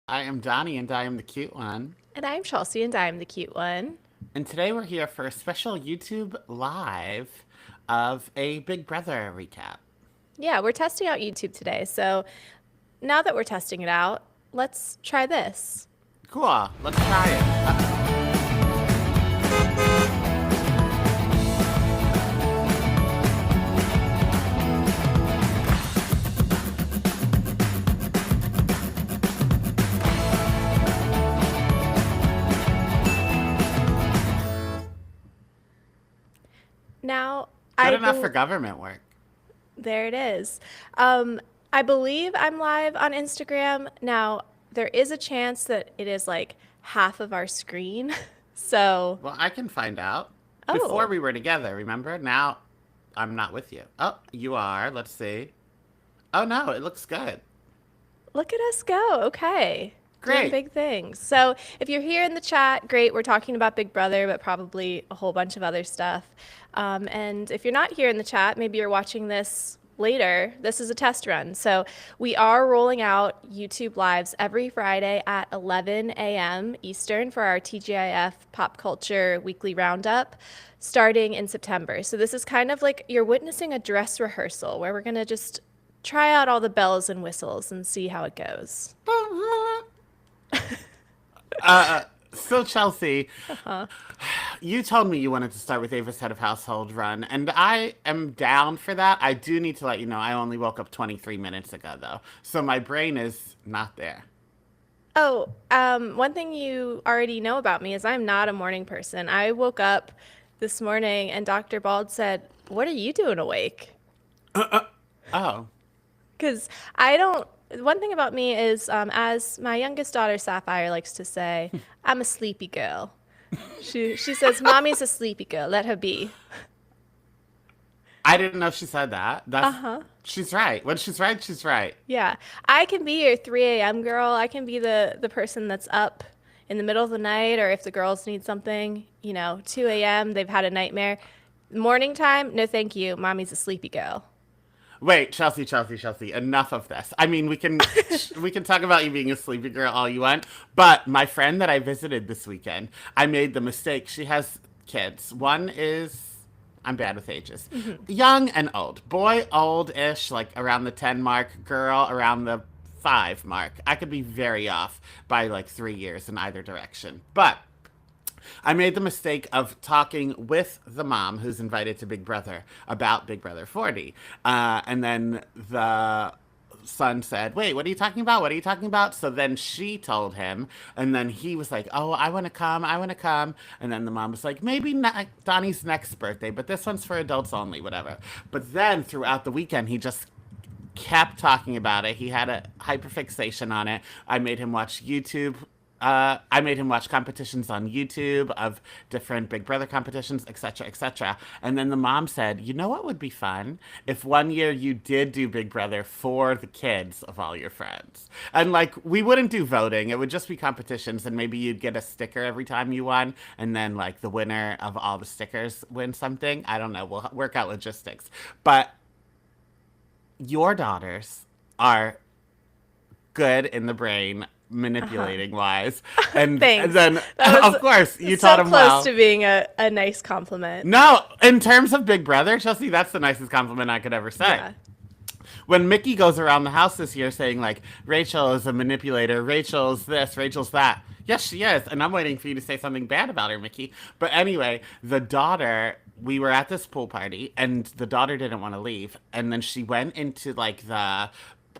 I am Donnie and I am the cute one. And I'm Chelsea, and I'm the cute one. And today we're here for a special YouTube live of a Big Brother recap. Yeah, we're testing out YouTube today. So now that we're testing it out, let's try this. Cool, let's try it. Now, Good enough for government work. there it is. I believe I'm live on Instagram. Now, there is a chance that it is like half of our screen. So, Well, I can find out. Before oh, we were together, remember? Now I'm not with you. Oh, you are. Let's see. Oh, no, it looks good. look at us go. Okay. Doing Great. big things. So, if you're here in the chat, great. We're talking about Big Brother, but probably a whole bunch of other stuff. And if you're not here in the chat, maybe you're watching this later. This is a test run. So, we are rolling out YouTube Lives every Friday at 11 a.m. Eastern for our TGIF Pop Culture Weekly Roundup starting in September. So, this is kind of like you're witnessing a dress rehearsal where we're going to just try out all the bells and whistles and see how it goes. Uh, so, Chelsea, you told me you wanted to start with Ava's Head of Household Run, and I am down for that. I do need to let you know I only woke up 23 minutes ago, though, so my brain is not there. Oh, one thing you already know about me is I'm not a morning person. I woke up this morning and Dr. Bald said, "What are you doing awake?" Oh, Because I don't. One thing about me is, as my youngest daughter Sapphire likes to say, I'm a sleepy girl. She says, "Mommy's a sleepy girl. Let her be." I didn't know she said that. Uh That's huh. She's right. When she's right, she's right. Yeah, I can be your 3 a.m. girl. I can be the person that's up in the middle of the night, or if the girls need something, 2 a.m. They've had a nightmare. Morning time, no thank you. Mommy's a sleepy girl. Wait, Chelsea, Chelsea, Chelsea. Enough of this. I mean, we can talk about you being a sleepy girl all you want, but my friend that I visited this weekend, I made the mistake. She has kids. One is I'm bad with ages. Young and old. Boy, old-ish, like around the 10 mark. Girl, around the 5 mark. I could be very off by like 3 years in either direction. But I made the mistake of talking with the mom who's invited to Big Brother about Big Brother 40. And then the son said, "Wait, what are you talking about? What are you talking about?" So then she told him, and then he was like, "Oh, I want to come. I want to come." And then the mom was like, "Maybe not Donnie's next birthday, but this one's for adults only, whatever." But then throughout the weekend, he just kept talking about it. He had a hyperfixation on it. I made him watch competitions on YouTube of different Big Brother competitions, etc., etc. And then the mom said, "You know what would be fun if one year you did do Big Brother for the kids of all your friends, and like we wouldn't do voting; it would just be competitions, and maybe you'd get a sticker every time you won, and then like the winner of all the stickers win something. I don't know. We'll work out logistics, but your daughters are good in the brain Uh huh. manipulating wise, and Thanks. then That was of course you taught so them close well. to being a nice compliment. No, in terms of Big Brother, Chelsea, that's the nicest compliment I could ever say. Yeah. When Mickey goes around the house this year saying like Rachel is a manipulator, Rachel's this, Rachel's that. Yes, she is, and I'm waiting for you to say something bad about her, Mickey. But anyway, the daughter, we were at this pool party and the daughter didn't want to leave, and then she went into like the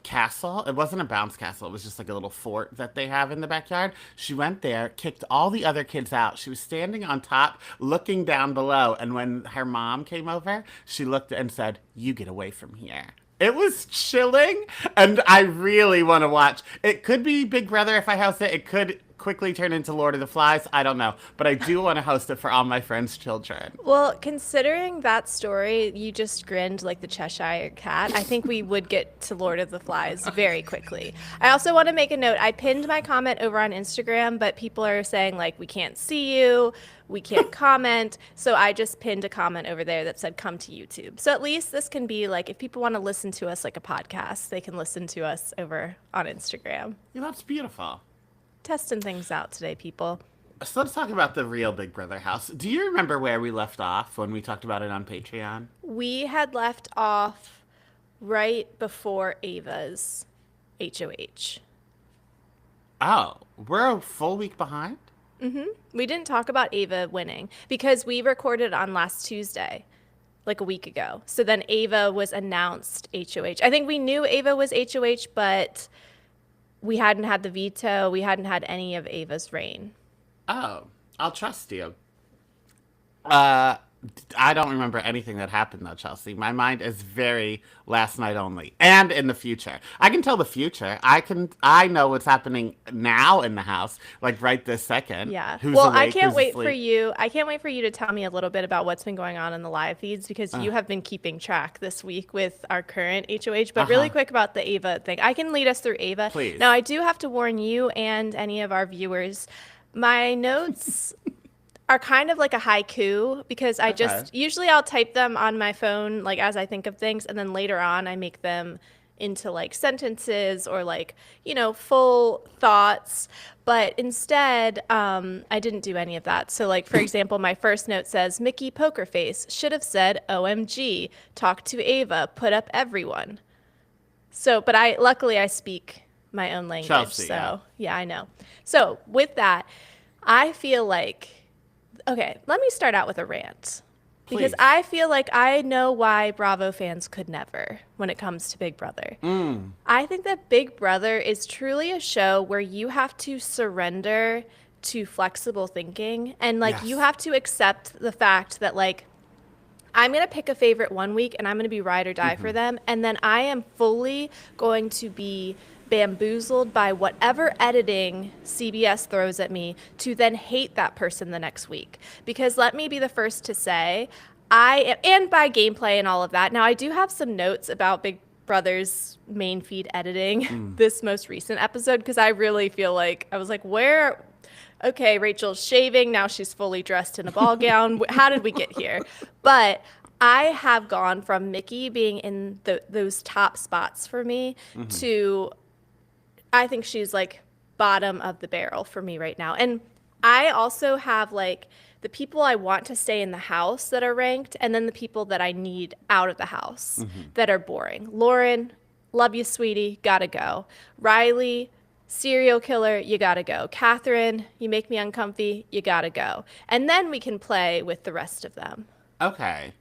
castle. It wasn't a bounce castle. It was just like a little fort that they have in the backyard. She went there, kicked all the other kids out. She was standing on top, looking down below. And when her mom came over, she looked and said, "You get away from here." It was chilling, and I really want to watch. It could be Big Brother if I host it. It could quickly turn into Lord of the Flies. I don't know, but I do want to host it for all my friends' children. Well, considering that story, you just grinned like the Cheshire Cat. I think we would get to Lord of the Flies very quickly. I also want to make a note. I pinned my comment over on Instagram, but people are saying, like, we can't see you, we can't comment. So I just pinned a comment over there that said, come to YouTube. So at least this can be like, if people want to listen to us like a podcast, they can listen to us over on Instagram. Yeah, that's beautiful. testing things out today, people. So let's talk about the real Big Brother house. Do you remember where we left off when we talked about it on Patreon? We had left off right before Ava's HOH. Oh, we're a full week behind? We didn't talk about Ava winning because we recorded on last Tuesday, like a week ago. So then Ava was announced HOH. I think we knew Ava was HOH, but we hadn't had the veto. We hadn't had any of Ava's reign. Oh, I'll trust you. I don't remember anything that happened though, Chelsea. My mind is very last night only, and in the future. I can tell the future. I know what's happening now in the house, like right this second. Yeah. Who's Well, awake, I can't who's wait asleep. for you. I can't wait for you to tell me a little bit about what's been going on in the live feeds because you have been keeping track this week with our current HOH. But really quick about the Ava thing. I can lead us through Ava. Please. Now, I do have to warn you and any of our viewers. My notes are kind of like a haiku because I just usually I'll type them on my phone like as I think of things, and then later on I make them into like sentences or like, you know, full thoughts. But instead, I didn't do any of that. So like, for example, my first note says, Mickey Poker Face should have said OMG, talk to Ava, put up everyone. So, but luckily I speak my own language. Chelsea, so yeah, I know. So with that, I feel like, okay, let me start out with a rant. Because Please. I feel like I know why Bravo fans could never when it comes to Big Brother. I think that Big Brother is truly a show where you have to surrender to flexible thinking. And like you have to accept the fact that like I'm going to pick a favorite one week and I'm going to be ride or die for them. And then I am fully going to be bamboozled by whatever editing CBS throws at me to then hate that person the next week. Because let me be the first to say, and by gameplay and all of that. Now, I do have some notes about Big Brother's main feed editing this most recent episode because I really feel like, I was like, where... Okay, Rachel's shaving. Now she's fully dressed in a ball gown. How did we get here? But I have gone from Mickey being in those top spots for me to I think she's like bottom of the barrel for me right now. And I also have like the people I want to stay in the house that are ranked, and then the people that I need out of the house that are boring. Lauren, love you, sweetie, gotta go. Riley, serial killer, you gotta go. Catherine, you make me uncomfy, you gotta go. And then we can play with the rest of them. Okay.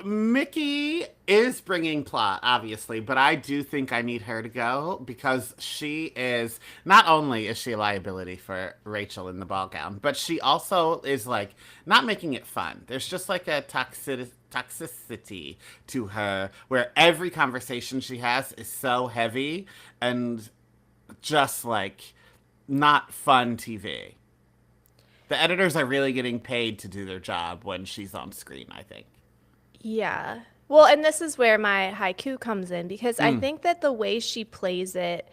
Mickey is bringing plot, obviously, but I do think I need her to go because she is, not only is she a liability for Rachel in the ball gown, but she also is like not making it fun. There's just like a toxicity to her where every conversation she has is so heavy and just like not fun TV. The editors are really getting paid to do their job when she's on screen, I think. Yeah. Well, and this is where my haiku comes in because I think that the way she plays it,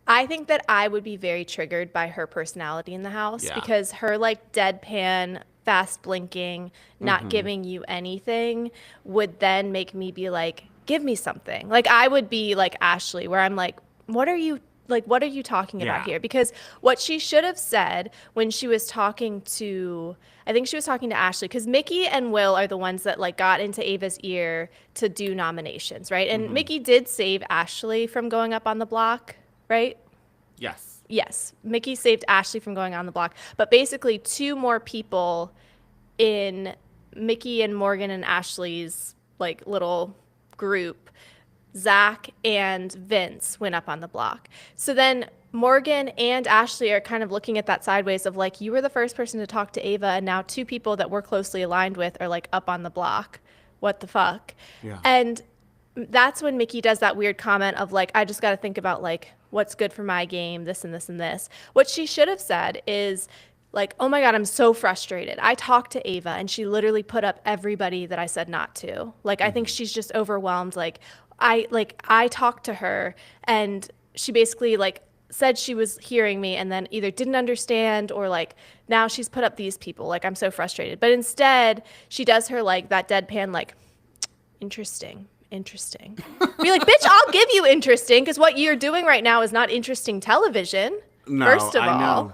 I think that I would be very triggered by her personality in the house because her like deadpan, fast blinking, not giving you anything would then make me be like, give me something. Like I would be like Ashley where I'm like, what are you talking about here? Because what she should have said when she was talking to, I think she was talking to Ashley, because Mickey and Will are the ones that like got into Ava's ear to do nominations, right? And Mickey did save Ashley from going up on the block, right? Yes. Yes, Mickey saved Ashley from going on the block. But basically, two more people in Mickey and Morgan and Ashley's like little group, Zach and Vince, went up on the block. So then Morgan and Ashley are kind of looking at that sideways of like, you were the first person to talk to Ava, and now two people that we're closely aligned with are like up on the block. What the fuck? Yeah. And that's when Mickey does that weird comment of like, I just got to think about like what's good for my game, this and this and this. What she should have said is like, oh my God, I'm so frustrated. I talked to Ava and she literally put up everybody that I said not to. Like, I think she's just overwhelmed. I talked to her and she basically like said she was hearing me and then either didn't understand or like now she's put up these people. Like, I'm so frustrated. But instead she does her like that deadpan, like, interesting. Be like, bitch, I'll give you interesting because what you're doing right now is not interesting television. No, First of I all. know.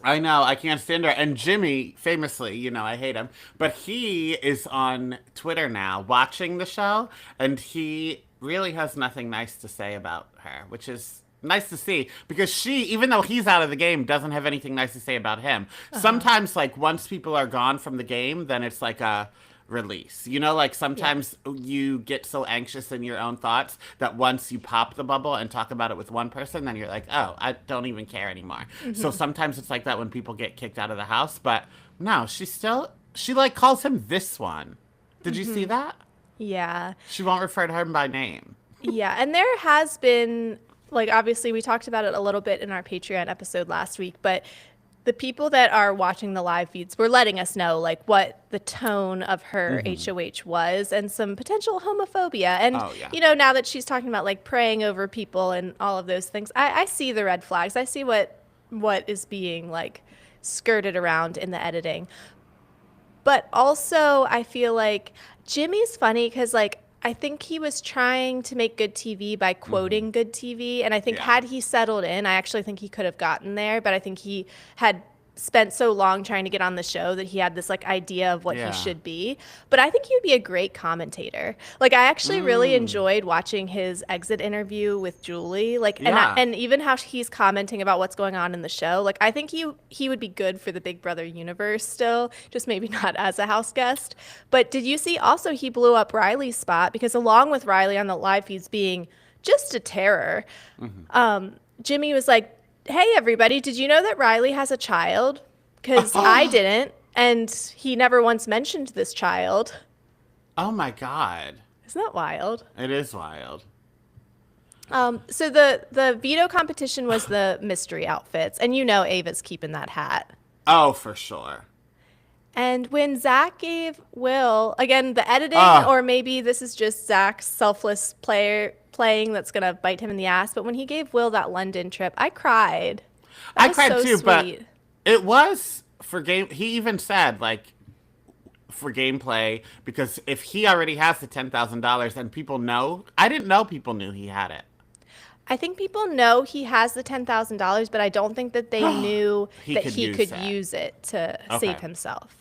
I know, I can't stand her. And Jimmy, famously, I hate him, but he is on Twitter now watching the show, and he really has nothing nice to say about her, which is nice to see because she, even though he's out of the game, doesn't have anything nice to say about him. Uh-huh. Sometimes, like, once people are gone from the game, then it's like a release. Like Yeah. sometimes you get so anxious in your own thoughts that once you pop the bubble and talk about it with one person, then you're like, oh, I don't even care anymore. So Hmm. sometimes it's like that when people get kicked out of the house. But no, she like calls him this one. Did you see Hmm. that? Yeah. She won't refer to him by name. Yeah. And there has been, like, obviously, we talked about it a little bit in our Patreon episode last week, but the people that are watching the live feeds were letting us know, like, what the tone of her HOH was and some potential homophobia. And, Oh yeah. now that she's talking about, like, praying over people and all of those things, I see the red flags. I see what is being, like, skirted around in the editing. But also, I feel like Jimmy's funny because, like, I think he was trying to make good TV by quoting good TV. And I think Yeah. had he settled in, I actually think he could have gotten there. But I think he had spent so long trying to get on the show that he had this like idea of what he Yeah. should be. But I think he would be a great commentator. Like I actually really Mm. enjoyed watching his exit interview with Julie. Like Yeah. and even how he's commenting about what's going on in the show. Like I think he would be good for the Big Brother universe still, just maybe not as a house guest. But did you see also he blew up Riley's spot because along with Riley on the live feeds being just a terror, Jimmy was like, "Hey, everybody, did you know that Riley has a child? Because I didn't, and he never once mentioned this child." Oh my God. Isn't that wild? It is wild. So the veto competition was the mystery outfits, and Ava's keeping that hat. Oh, for sure. And when Zach gave Will, again, the editing, Ah, or maybe this is just Zach's selfless playing that's gonna bite him in the ass, but when he gave Will that London trip, I cried. That I was cried so too, but sweet. it was for game. He even said like for gameplay because if he already has the $10,000 and people know, I didn't know people knew he had it. I think people know he has the $10,000, but I don't think that they knew He that could he use could that. use it to save Okay. himself.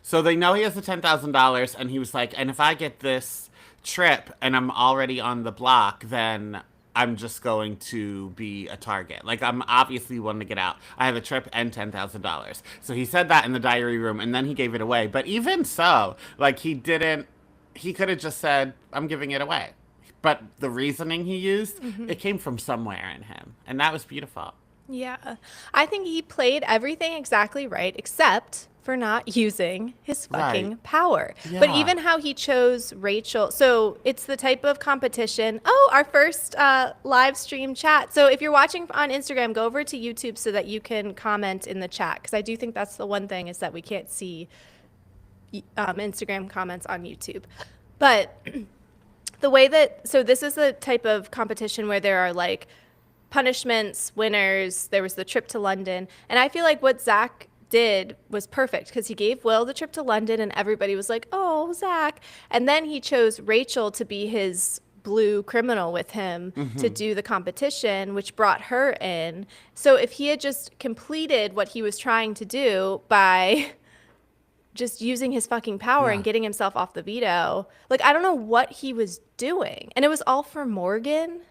So they know he has the $10,000, and he was like, and if I get this trip and I'm already on the block, then I'm just going to be a target. Like, I'm obviously wanting to get out. I have a trip and $10,000. So he said that in the diary room, and then he gave it away. But even so, like, he could have just said, I'm giving it away. But the reasoning he used, it came from somewhere in him. And that was beautiful. Yeah. I think he played everything exactly right, except for not using his Right. fucking power. But Yeah. even how he chose Rachel. So it's the type of competition. Oh, our first live stream chat. So if you're watching on Instagram, go over to YouTube so that you can comment in the chat. Because I do think that's the one thing is that we can't see Instagram comments on YouTube. But the way that, so this is the type of competition where there are like punishments, winners. There was the trip to London. And I feel like what Zach did was perfect because he gave Will the trip to London and everybody was like, oh, Zach. And then he chose Rachel to be his blue criminal with him to do the competition, which brought her in. So if he had just completed what he was trying to do by just using his fucking power and Yeah. getting himself off the veto, like, I don't know what he was doing. And it was all for Morgan.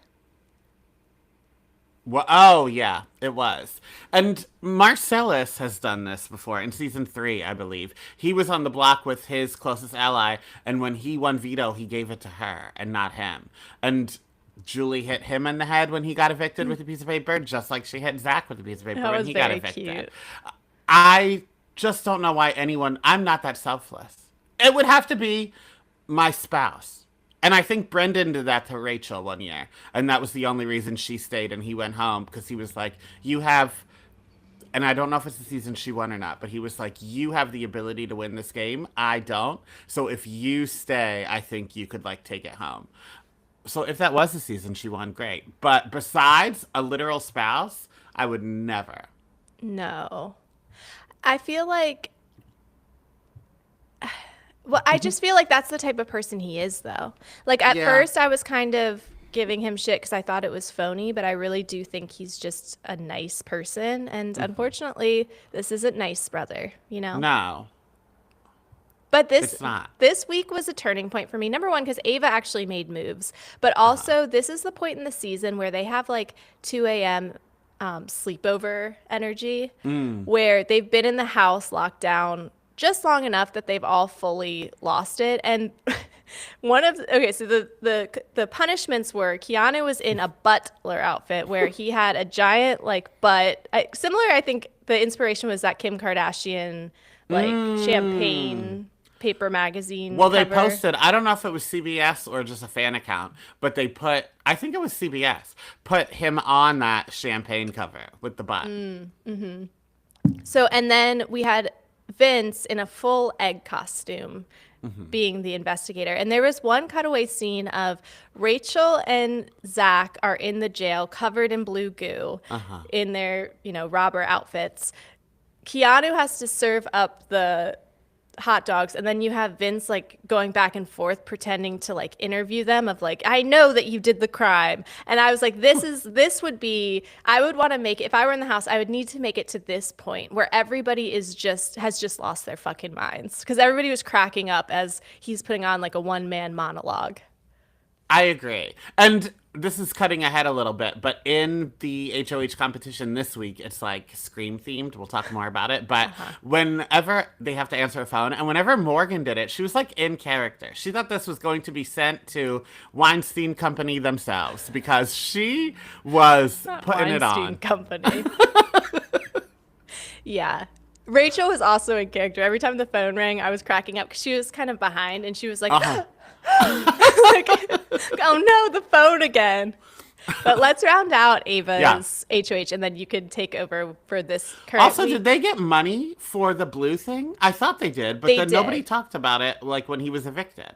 Well, oh yeah, it was. And Marcellus has done this before in season 3, I believe. He was on the block with his closest ally, and when he won veto, he gave it to her and not him. And Julie hit him in the head when he got evicted with a piece of paper, just like she hit Zach with a piece of paper That when was he got very evicted. cute. I just don't know why anyone. I'm not that selfless. It would have to be my spouse. And I think Brendan did that to Rachel one year. And that was the only reason she stayed and he went home because he was like, you have, and I don't know if it's the season she won or not, but he was like, you have the ability to win this game. I don't. So if you stay, I think you could like take it home. So if that was the season she won, great. But besides a literal spouse, I would never. No. I feel like, well, I just feel like that's the type of person he is, though. Like, at Yeah. first, I was kind of giving him shit because I thought it was phony, but I really do think he's just a nice person. And unfortunately, this isn't nice, brother, you know? No, But it's not. this week was a turning point for me. Number one, because Ava actually made moves, but also this is the point in the season where they have like 2 a.m. Sleepover energy, where they've been in the house locked down just long enough that they've all fully lost it. And so the punishments were Keanu was in a butler outfit where he had a giant like butt. Similar, I think the inspiration was that Kim Kardashian like champagne paper magazine Well, they cover. posted, I don't know if it was CBS or just a fan account, but they put, I think it was CBS, put him on that champagne cover with the butt. So, and then we had Vince in a full egg costume being the investigator. And there was one cutaway scene of Rachel and Zach are in the jail covered in blue goo in their, robber outfits. Keanu has to serve up the hot dogs, and then you have Vince like going back and forth pretending to like interview them of like, I know that you did the crime. And I was like, I would want to make it, if I were in the house, I would need to make it to this point where everybody has just lost their fucking minds, because everybody was cracking up as he's putting on like a one-man monologue. I agree. And this is cutting ahead a little bit, but in the HOH competition this week, it's like Scream themed. We'll talk more about it. But whenever they have to answer a phone, and whenever Morgan did it, she was like in character. She thought this was going to be sent to Weinstein Company themselves because she was putting it on. Weinstein Company. Yeah. Rachel was also in character. Every time the phone rang, I was cracking up because she was kind of behind, and she was like, like, oh no, the phone again. But let's round out Ava's HOH, and then you could take over for this current Also, week. did they get money for the blue thing? I thought they did, but They then did. nobody talked about it like when he was evicted.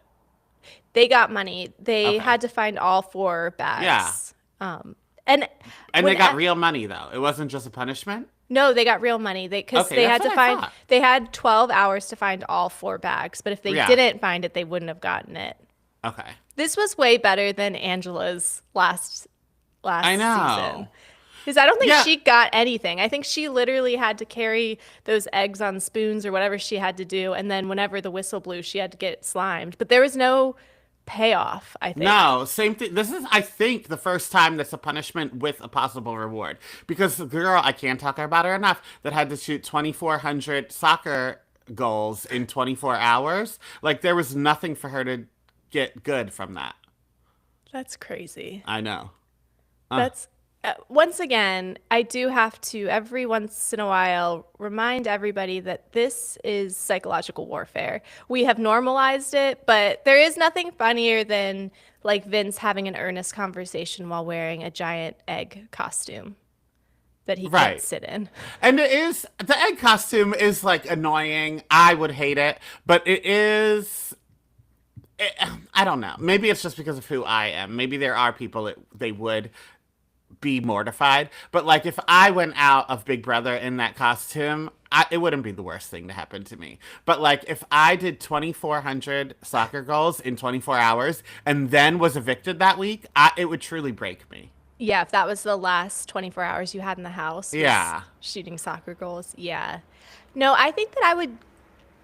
They got money. They Okay. had to find all 4 bags. Yeah. And they got real money, though. It wasn't just a punishment? No, they got real money. Because Okay, they that's had to what I find. thought. They had 12 hours to find all 4 bags. But if they didn't find it, they wouldn't have gotten it. Okay. This was way better than Angela's last I know. season. Because I don't think Yeah. she got anything. I think she literally had to carry those eggs on spoons or whatever she had to do. And then whenever the whistle blew, she had to get slimed. But there was no payoff, I think. No, same thing. This is, I think, the first time that's a punishment with a possible reward. Because the girl, I can't talk about her enough, that had to shoot 2,400 soccer goals in 24 hours. Like, there was nothing for her to get good from that. That's crazy. I know. That's once again, I do have to every once in a while remind everybody that this is psychological warfare. We have normalized it, but there is nothing funnier than like Vince having an earnest conversation while wearing a giant egg costume that he can't sit in. And the egg costume is like annoying. I would hate it, but it is. I don't know. Maybe it's just because of who I am. Maybe there are people they would be mortified. But like if I went out of Big Brother in that costume, it wouldn't be the worst thing to happen to me. But like if I did 2,400 soccer goals in 24 hours and then was evicted that week, it would truly break me. Yeah, if that was the last 24 hours you had in the house. Yeah. Shooting soccer goals. Yeah. No, I think that I would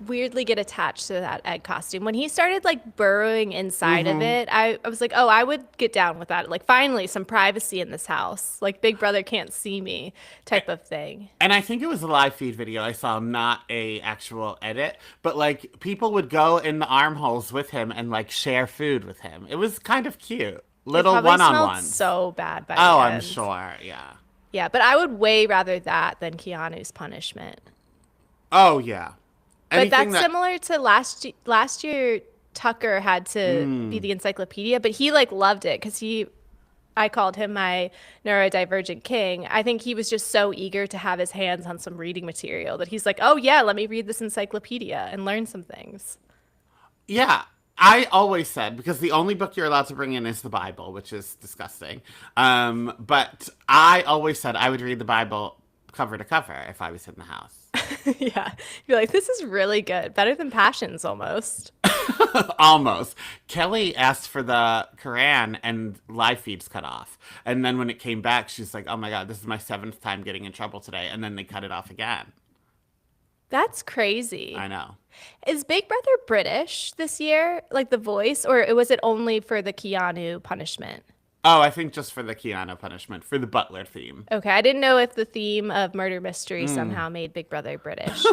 weirdly get attached to that egg costume. When he started like burrowing inside of it, I was like, oh, I would get down with that. Like finally some privacy in this house. Like Big Brother can't see me type of thing. And I think it was a live feed video I saw, not a actual edit. But like people would go in the armholes with him and like share food with him. It was kind of cute. Little It probably smelled one-on-ones. so bad by Oh, the I'm end. sure. Yeah. Yeah, but I would way rather that than Keanu's punishment. Oh, yeah. But that's similar to last year. Tucker had to be the encyclopedia, but he like loved it because I called him my neurodivergent king. I think he was just so eager to have his hands on some reading material that he's like, oh yeah, let me read this encyclopedia and learn some things. Yeah. I always said, because the only book you're allowed to bring in is the Bible, which is disgusting. But I always said I would read the Bible cover to cover if I was in the house. Yeah. You're like, this is really good. Better than Passions almost. Almost. Kelly asked for the Quran and live feeds cut off. And then when it came back, she's like, oh my God, this is my seventh time getting in trouble today. And then they cut it off again. That's crazy. I know. Is Big Brother British this year, like the voice, or was it only for the Keanu punishment? Oh, I think just for the Keanu punishment, for the Butler theme. Okay, I didn't know if the theme of murder mystery somehow made Big Brother British.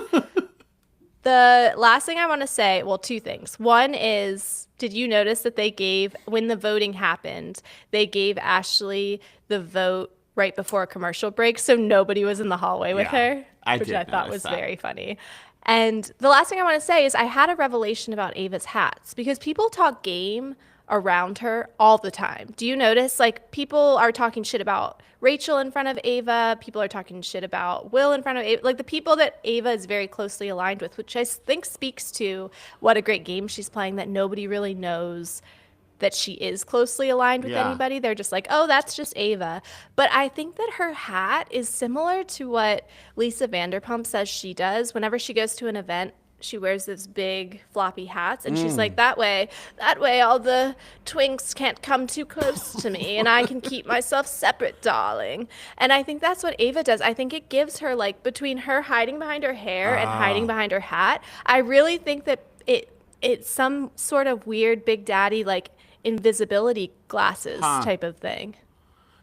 The last thing I want to say, well, two things. One is, did you notice that they gave, when the voting happened, they gave Ashley the vote right before a commercial break, so nobody was in the hallway with Yeah, her, I which did I thought notice was that. very funny. And the last thing I want to say is I had a revelation about Ava's hats because people talk game around her all the time. Do you notice like people are talking shit about Rachel in front of Ava, people are talking shit about Will in front of Ava, like the people that Ava is very closely aligned with, which I think speaks to what a great game she's playing, that nobody really knows that she is closely aligned with Yeah. anybody. They're just like, oh, that's just Ava. But I think that her hat is similar to what Lisa Vanderpump says she does. Whenever she goes to an event, she wears those big floppy hats, and she's like, that way all the twinks can't come too close to me and I can keep myself separate, darling. And I think that's what Ava does. I think it gives her, like, between her hiding behind her hair and hiding behind her hat, I really think that it's some sort of weird Big Daddy, like, invisibility glasses Huh. type of thing.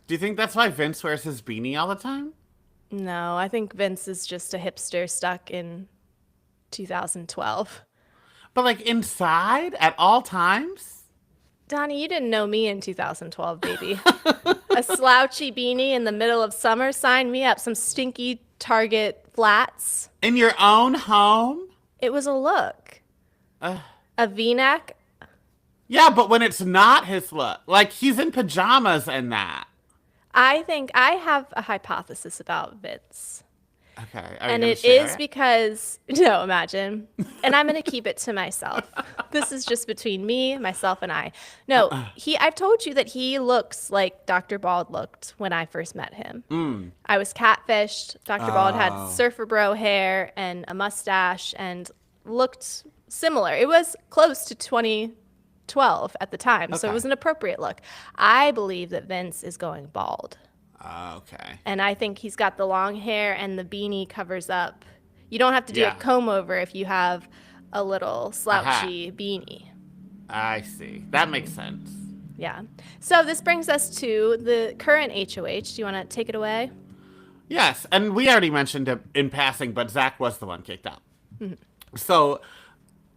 Do you think that's why Vince wears his beanie all the time? No, I think Vince is just a hipster stuck in 2012. But like inside at all times? Donnie, you didn't know me in 2012, baby. A slouchy beanie in the middle of summer, sign me up. Some stinky Target flats. In your own home? It was a look. Uh, A V-neck. yeah, but when it's not his look, like he's in pajamas and that. I think I have a hypothesis about Vince. Okay. Are you And gonna it share is because, no, imagine. And I'm going to keep it to myself. This is just between me, myself, and I. No, I've told you that he looks like Dr. Bald looked when I first met him. I was catfished. Dr. Bald had surfer bro hair and a mustache and looked similar. It was close to 2012 at the time, so it Okay. was an appropriate look. I believe that Vince is going bald. Okay. And I think he's got the long hair and the beanie covers up. You don't have to do Yeah. a comb over if you have a little slouchy beanie. I see. That makes sense. Yeah. So this brings us to the current HOH. Do you want to take it away? Yes, and we already mentioned it in passing, but Zach was the one kicked out. So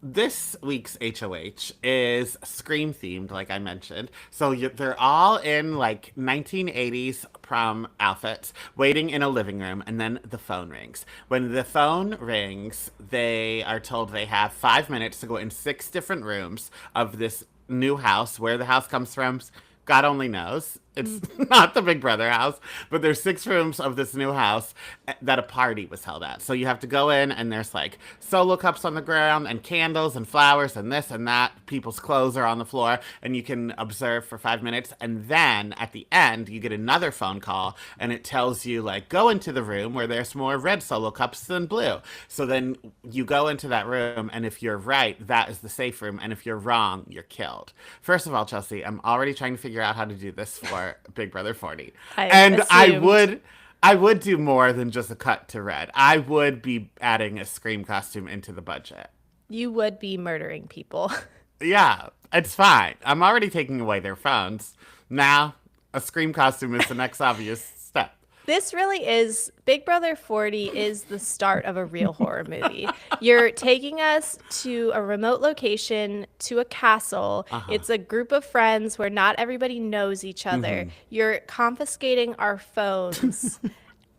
this week's HOH is Scream themed, like I mentioned. So they're all in like 1980s prom outfits, waiting in a living room, and then the phone rings. When the phone rings, they are told they have 5 minutes to go in 6 different rooms of this new house. Where the house comes from, God only knows. It's not the Big Brother house, but there's 6 rooms of this new house that a party was held at. So you have to go in, and there's like solo cups on the ground, and candles, and flowers, and this and that. People's clothes are on the floor, and you can observe for 5 minutes. And then at the end, you get another phone call, and it tells you, like, go into the room where there's more red solo cups than blue. So then you go into that room, and if you're right, that is the safe room. And if you're wrong, you're killed. First of all, Chelsea, I'm already trying to figure out how to do this for Big Brother 40. And assumed. I would do more than just a cut to red. I would be adding a Scream costume into the budget. You would be murdering people. Yeah, it's fine. I'm already taking away their phones. Now, a Scream costume is the next obvious step. This really is, Big Brother 40 is the start of a real horror movie. You're taking us to a remote location, to a castle. It's a group of friends where not everybody knows each other. You're confiscating our phones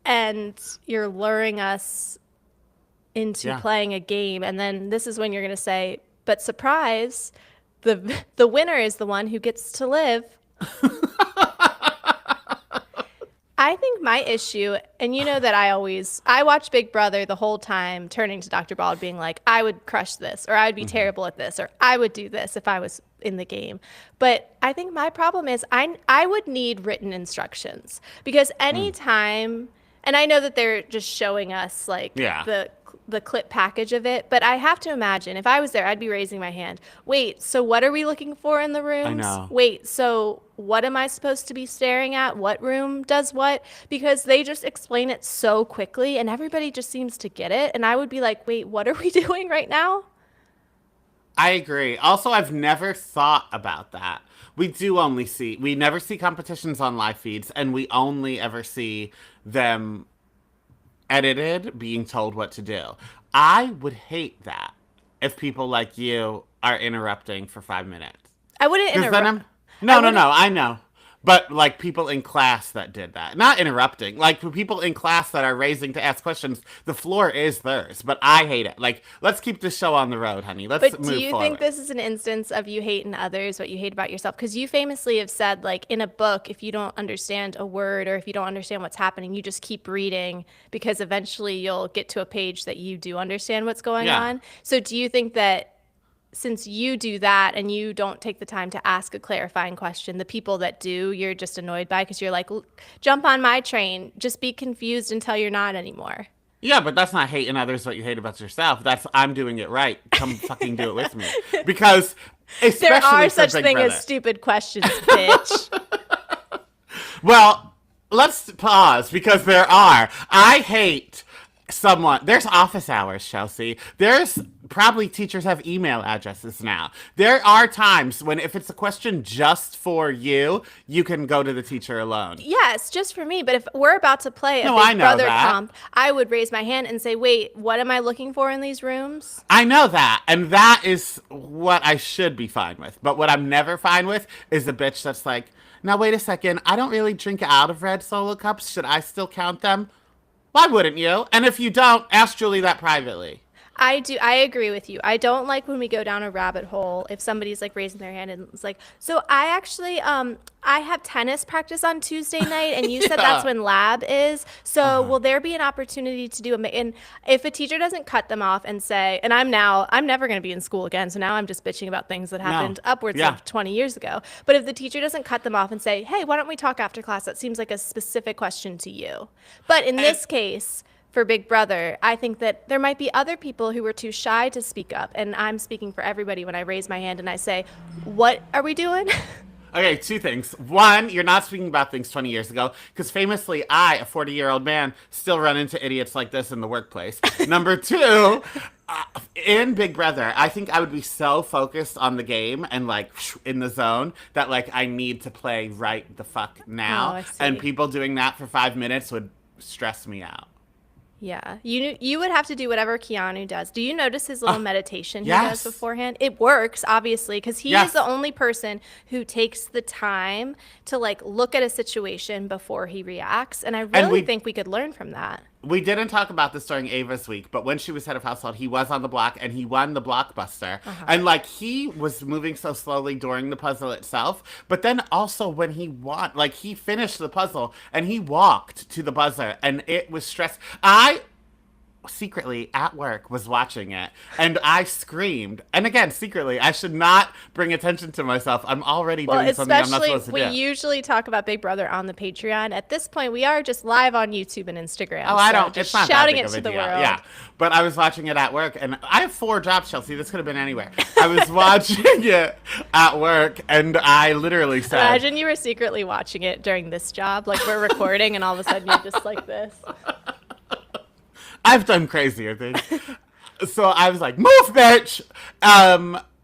and you're luring us into Yeah. playing a game. And then this is when you're going to say, but surprise, the winner is the one who gets to live. I think my issue, and you know that I watch Big Brother the whole time, turning to Dr. Bald being like, I would crush this, or I would be terrible at this, or I would do this if I was in the game. But I think my problem is I would need written instructions, because anytime, and I know that they're just showing us like Yeah. the the clip package of it, but I have to imagine if I was there, I'd be raising my hand. Wait, so what are we looking for in the I rooms? know. Wait, so what am I supposed to be staring at? What room does what? Because they just explain it so quickly and everybody just seems to get it. And I would be like, wait, what are we doing right now? I agree. Also, I've never thought about that. We never see competitions on live feeds, and we only ever see them edited, being told what to do. I would hate that if people like you are interrupting for 5 minutes. I wouldn't Because then interrupt. I'm. I No, no, wouldn't. no, I know. But like people in class that did that. Not interrupting. Like for people in class that are raising to ask questions, the floor is theirs. But I hate it. Like, let's keep this show on the road, honey. Let's But do move you think forward. this is an instance of you hate in others what you hate about yourself? Because you famously have said, like, in a book, if you don't understand a word or if you don't understand what's happening, you just keep reading because eventually you'll get to a page that you do understand what's going Yeah. on. So do you think that since you do that and you don't take the time to ask a clarifying question, the people that do, you're just annoyed by because you're like, jump on my train, just be confused until you're not anymore. Yeah, but that's not hating others what you hate about yourself. That's I'm doing it right. Come fucking do it with me. Because There are especially for such Big thing Brother. as stupid questions, bitch. Well, let's pause because there are. I hate someone. There's office hours, Chelsea. There's probably teachers have email addresses now. There are times when if it's a question just for you, you can go to the teacher alone. Yes, just for me. But if we're about to play a No, I Big know Brother that. comp, I would raise my hand and say, wait, what am I looking for in these rooms? I know that, and that is what I should be fine with. But what I'm never fine with is the bitch that's like, now wait a second, I don't really drink out of red solo cups. Should I still count them? Why wouldn't you? And if you don't, ask Julie that privately. I do. I agree with you. I don't like when we go down a rabbit hole if somebody's like raising their hand and it's like, so I actually, I have tennis practice on Tuesday night and you said that's Yeah. when lab is. So will there be an opportunity to do and if a teacher doesn't cut them off and say, and I'm never going to be in school again. So now I'm just bitching about things that happened upwards Yeah. of 20 years ago. But if the teacher doesn't cut them off and say, hey, why don't we talk after class? That seems like a specific question to you. But in this case, for Big Brother, I think that there might be other people who were too shy to speak up. And I'm speaking for everybody when I raise my hand and I say, what are we doing? Okay, two things. One, you're not speaking about things 20 years ago, because famously, I, a 40-year-old man, still run into idiots like this in the workplace. Number two, in Big Brother, I think I would be so focused on the game and like in the zone that like I need to play right the fuck now. Oh, I see. And people doing that for 5 minutes would stress me out. Yeah, you would have to do whatever Keanu does. Do you notice his little meditation he yes. does beforehand? It works, obviously, because he Yes. is the only person who takes the time to like look at a situation before he reacts. And I really think we could learn from that. We didn't talk about this during Ava's week, but when she was head of household, he was on the block and he won the blockbuster. And like he was moving so slowly during the puzzle itself, but then also when he won, like he finished the puzzle and he walked to the buzzer and it was stress. I secretly at work was watching it and I screamed. And again, secretly, I should not bring attention to myself. I'm already Well, doing something I'm not especially supposed to we do. usually talk about Big Brother on the Patreon. At this point, we are just live on YouTube and Instagram. Oh, I so don't. just It's not shouting that big it of a to the deal. world. Yeah, but I was watching it at work, and I have 4 jobs, Chelsea. This could have been anywhere. I was watching it at work, and I literally said, Imagine you were secretly watching it during this job, like we're recording, and all of a sudden you're just like this. "I've done crazier things." So I was like, "Move, bitch!"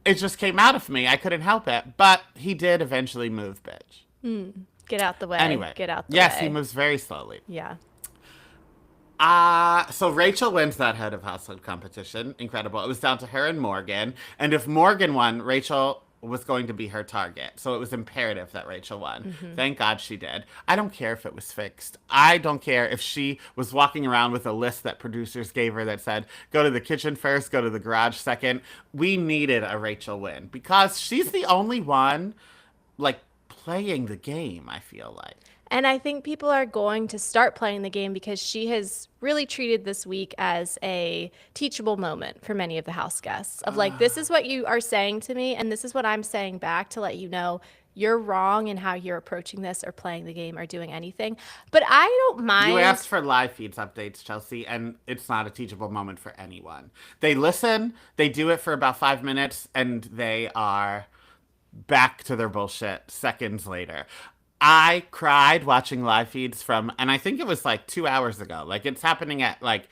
It just came out of me. I couldn't help it, but he did eventually move, bitch. Get out the way. Anyway, Get out the yes, way. he moves very slowly. Yeah. So Rachel wins that head of household competition. Incredible. It was down to her and Morgan. And if Morgan won, Rachel was going to be her target. So it was imperative that Rachel won. Thank God she did. I don't care if it was fixed. I don't care if she was walking around with a list that producers gave her that said, go to the kitchen first, go to the garage second. We needed a Rachel win because she's the only one like playing the game, I feel like. And I think people are going to start playing the game because she has really treated this week as a teachable moment for many of the house guests of like, this is what you are saying to me, and this is what I'm saying back to let you know you're wrong in how you're approaching this or playing the game or doing anything. But I don't mind. You asked for live feeds updates, Chelsea, and it's not a teachable moment for anyone. They listen, they do it for about 5 minutes, and they are back to their bullshit seconds later. I cried watching live feeds from, and I think it was like 2 hours ago. Like, it's happening at like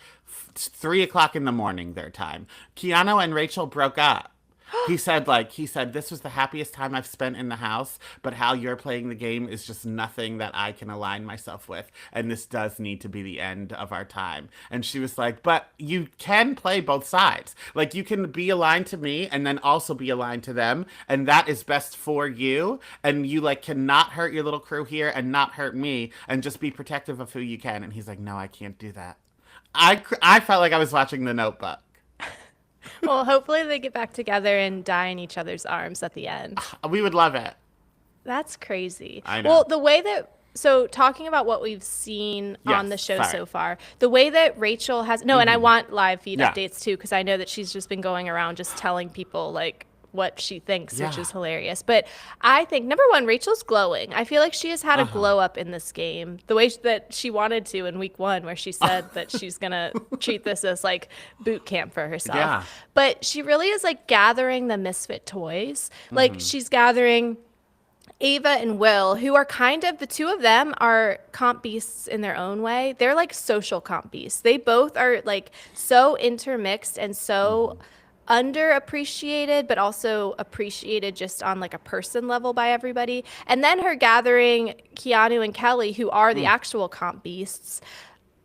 3 o'clock in the morning, their time. Keanu and Rachel broke up. He said, this was the happiest time I've spent in the house, but how you're playing the game is just nothing that I can align myself with. And this does need to be the end of our time. And she was like, but you can play both sides. Like, you can be aligned to me and then also be aligned to them. And that is best for you. And you, like, cannot hurt your little crew here and not hurt me and just be protective of who you can. And he's like, no, I can't do that. I felt like I was watching The Notebook. Well, hopefully they get back together and die in each other's arms at the end. We would love it. That's crazy. I know. Well, the way that, so talking about what we've seen on the show so far, the way that Rachel has, and I want live feed updates too, because I know that she's just been going around just telling people like what she thinks, which is hilarious. But I think, number one, Rachel's glowing. I feel like she has had a glow up in this game, the way that she wanted to in week 1, where she said that she's going to treat this as like boot camp for herself. Yeah. But she really is like gathering the misfit toys. Like she's gathering Ava and Will, who are kind of, the two of them are comp beasts in their own way. They're like social comp beasts. They both are like so intermixed and so underappreciated, but also appreciated just on like a person level by everybody. And then her gathering Keanu and Kelly, who are the actual comp beasts.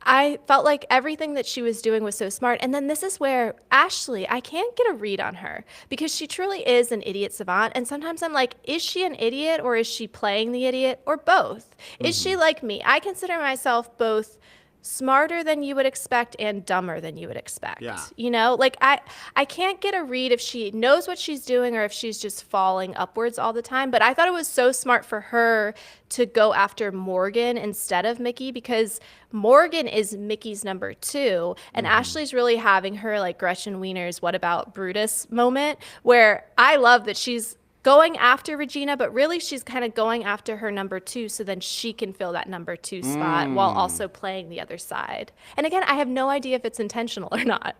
I felt like everything that she was doing was so smart. And then this is where Ashley, I can't get a read on her because she truly is an idiot savant. And sometimes I'm like, is she an idiot or is she playing the idiot or both? Is she like me? I consider myself both smarter than you would expect and dumber than you would expect. Yeah. You know, like I can't get a read if she knows what she's doing or if she's just falling upwards all the time. But I thought it was so smart for her to go after Morgan instead of Mickey, because Morgan is Mickey's number 2 and Ashley's really having her like Gretchen Wiener's What About Brutus moment, where I love that she's going after Regina, but really she's kind of going after her number 2 so then she can fill that number 2 spot while also playing the other side. And again, I have no idea if it's intentional or not.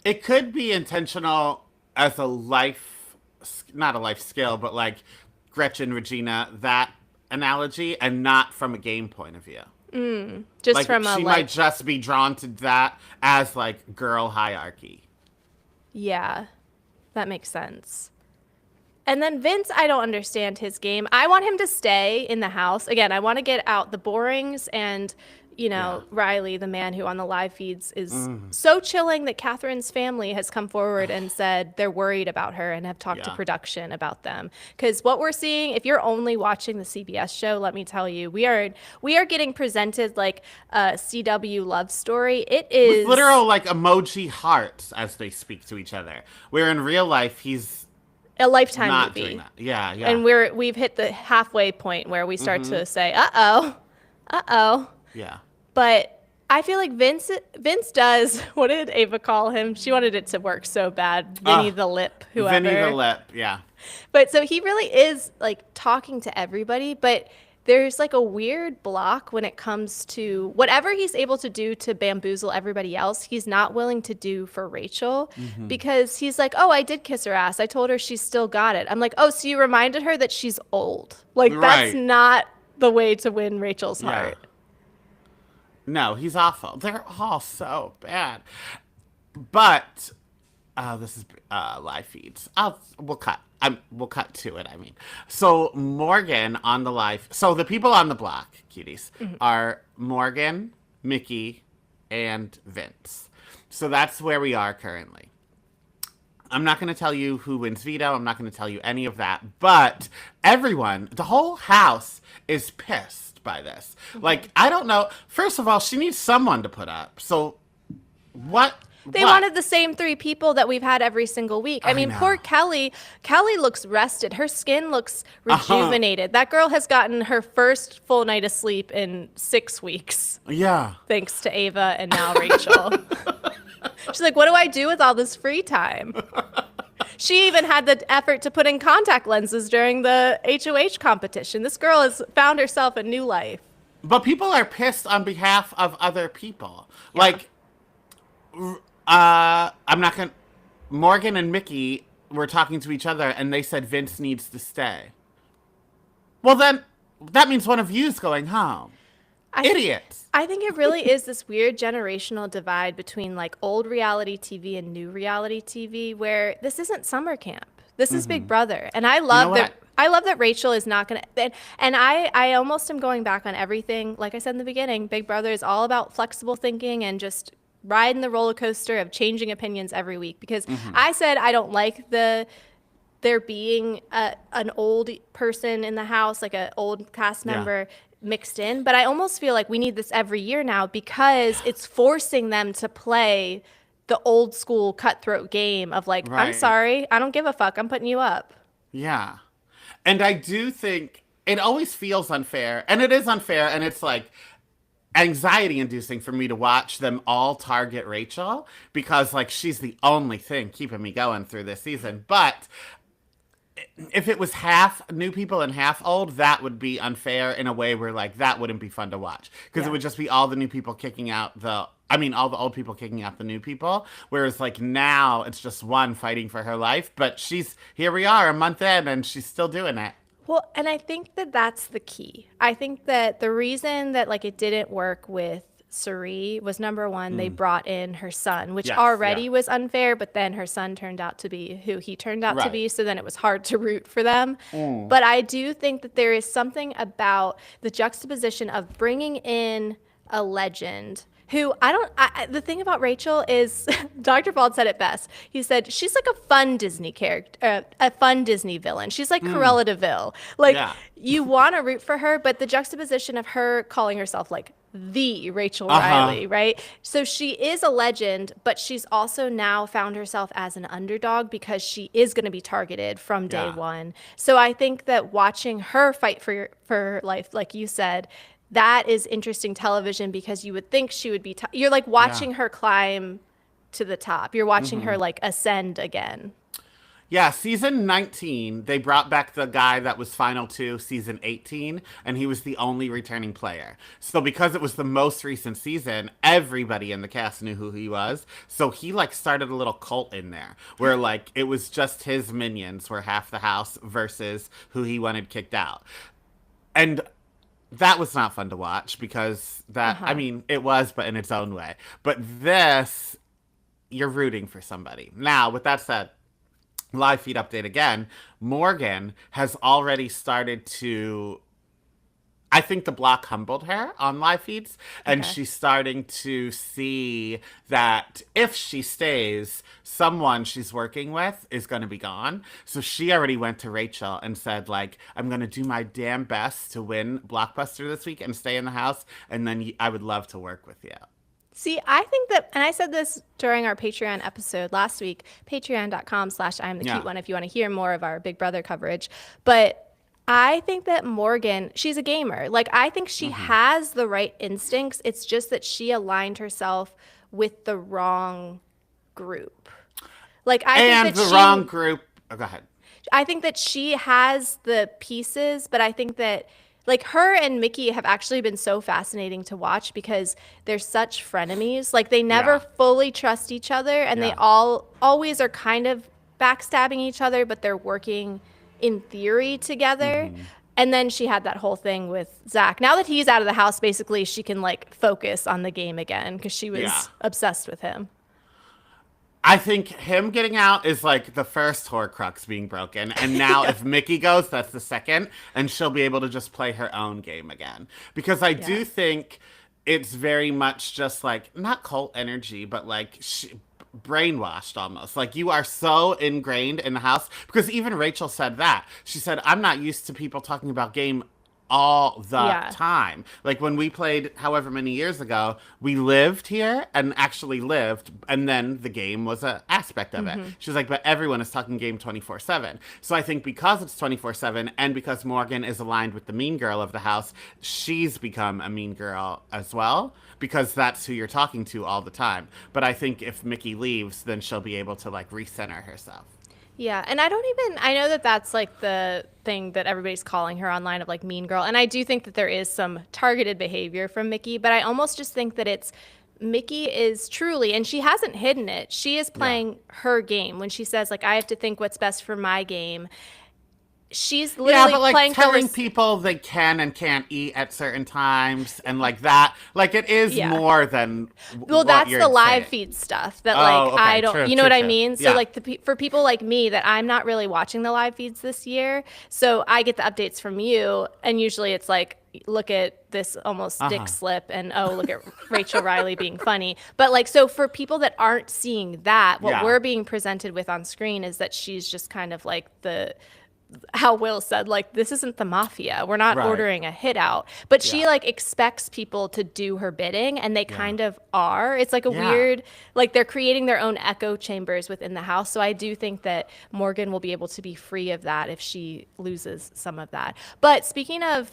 It could be intentional as a life, not a life skill, but like Gretchen, Regina, that analogy, and not from a game point of view. Just like, from a she might just be drawn to that as like girl hierarchy. Yeah, that makes sense. And then Vince, I don't understand his game. I want him to stay in the house. Again, I want to get out the Borings and, you know, Riley, the man who on the live feeds is so chilling that Catherine's family has come forward and said they're worried about her and have talked to production about them. Because what we're seeing, if you're only watching the CBS show, let me tell you, we are getting presented like a CW love story. It is with literal like emoji hearts as they speak to each other. Where in real life he's a Lifetime not movie. doing that. Yeah, yeah. And we've hit the halfway point where we start to say, uh-oh. Yeah. But I feel like Vince does, what did Ava call him? She wanted it to work so bad. Vinny the Lip, whoever. Vinny the Lip, yeah. But so he really is like talking to everybody, but there's like a weird block when it comes to whatever he's able to do to bamboozle everybody else, he's not willing to do for Rachel because he's like, oh, I did kiss her ass. I told her she's still got it. I'm like, oh, so you reminded her that she's old. Like, that's not the way to win Rachel's heart. No, he's awful. They're all so bad. But this is live feeds. We'll cut. We'll cut to it, I mean. So Morgan on the live... So the people on the block, cuties, are Morgan, Mickey, and Vince. So that's where we are currently. I'm not going to tell you who wins veto. I'm not going to tell you any of that. But everyone, the whole house is pissed by this. Like, I don't know. First of all, she needs someone to put up. So what... They wanted the same 3 people that we've had every single week. I mean, poor Kelly. Kelly looks rested. Her skin looks rejuvenated. That girl has gotten her first full night of sleep in 6 weeks. Yeah. Thanks to Ava and now Rachel. She's like, what do I do with all this free time? She even had the effort to put in contact lenses during the HOH competition. This girl has found herself a new life. But people are pissed on behalf of other people. Yeah. Like, I'm not gonna. Morgan and Mickey were talking to each other, and they said Vince needs to stay. Well, then that means one of you's going home. Idiots. I think it really is this weird generational divide between like old reality TV and new reality TV, where this isn't summer camp. This is Big Brother, and I love what? that. I love that Rachel is not gonna. And I almost am going back on everything. Like I said in the beginning, Big Brother is all about flexible thinking and just riding the roller coaster of changing opinions every week. Because I said I don't like there being an old person in the house, like an old cast member mixed in. But I almost feel like we need this every year now because it's forcing them to play the old school cutthroat game of like, I'm sorry, I don't give a fuck, I'm putting you up. Yeah. And I do think it always feels unfair. And it is unfair. And it's like anxiety inducing for me to watch them all target Rachel because like she's the only thing keeping me going through this season. But if it was half new people and half old, that would be unfair in a way where like that wouldn't be fun to watch because it would just be all the new people kicking out all the old people kicking out the new people. Whereas like now it's just one fighting for her life, but here we are a month in and she's still doing it. Well, and I think that that's the key. I think that the reason that like it didn't work with Suri was number one, they brought in her son, which already was unfair, but then her son turned out to be who he turned out to be. So then it was hard to root for them. But I do think that there is something about the juxtaposition of bringing in a legend who the thing about Rachel is Dr. Bald said it best. He said, she's like a fun Disney character, a fun Disney villain. She's like Cruella de Vil. Like you want to root for her, but the juxtaposition of her calling herself like the Rachel Riley, right? So she is a legend, but she's also now found herself as an underdog because she is going to be targeted from day one. So I think that watching her fight for her life, like you said, that is interesting television because you would think she would be, you're like watching her climb to the top. You're watching her like ascend again. Yeah, season 19, they brought back the guy that was final to season 18, and he was the only returning player. So because it was the most recent season, everybody in the cast knew who he was. So he like started a little cult in there where like it was just his minions were half the house versus who he wanted kicked out. And that was not fun to watch because I mean, it was, but in its own way. But this, you're rooting for somebody. Now, with that said, live feed update again. Morgan has already started to, I think the block humbled her on live feeds, and she's starting to see that if she stays, someone she's working with is going to be gone. So she already went to Rachel and said, like, I'm going to do my damn best to win Blockbuster this week and stay in the house, and then I would love to work with you. See, I think that, and I said this during our Patreon episode last week, patreon.com/IamTheCuteOne if you want to hear more of our Big Brother coverage. But I think that Morgan, she's a gamer. Like, I think she has the right instincts. It's just that she aligned herself with the wrong group. Like, I think that wrong group. Oh, go ahead. I think that she has the pieces, but I think that like her and Mickey have actually been so fascinating to watch because they're such frenemies. Like they never fully trust each other and they always are kind of backstabbing each other, but they're working in theory together. And then she had that whole thing with Zach. Now that he's out of the house, basically she can like focus on the game again because she was obsessed with him. I think him getting out is like the first Horcrux being broken. And now if Mickey goes, that's the second. And she'll be able to just play her own game again. Because I do think it's very much just like, not cult energy, but like brainwashed almost. Like you are so ingrained in the house. Because even Rachel said that. She said, I'm not used to people talking about game all the time. Like when we played however many years ago, we lived here and actually lived, and then the game was an aspect of it. She's like, but everyone is talking game 24/7. So I think because it's 24/7 and because Morgan is aligned with the mean girl of the house, she's become a mean girl as well because that's who you're talking to all the time. But I think if Mickey leaves, then she'll be able to like recenter herself. Yeah, and I know that that's like the thing that everybody's calling her online of like mean girl. And I do think that there is some targeted behavior from Mickey, but I almost just think that Mickey is truly, and she hasn't hidden it. She is Yeah. playing her game when she says like I have to think what's best for my game. She's Yeah, literally but like playing for her. telling people they can and can't eat at certain times and like that, like it is Yeah. more than Well, what that's you're the live saying. feed stuff that like Oh, I okay. don't, True, you know true, what I true. mean? So Yeah. like for people like me that I'm not really watching the live feeds this year, so I get the updates from you, and usually it's like look at this almost dick Uh-huh. slip and oh look at Rachel Riley being funny. But like so for people that aren't seeing that, what Yeah. we're being presented with on screen is that she's just kind of like the how Will said, like, this isn't the mafia. We're not Right. ordering a hit out. But Yeah. she, like, expects people to do her bidding, and they Yeah. kind of are. It's like a Yeah. weird, like, they're creating their own echo chambers within the house. So I do think that Morgan will be able to be free of that if she loses some of that. But speaking of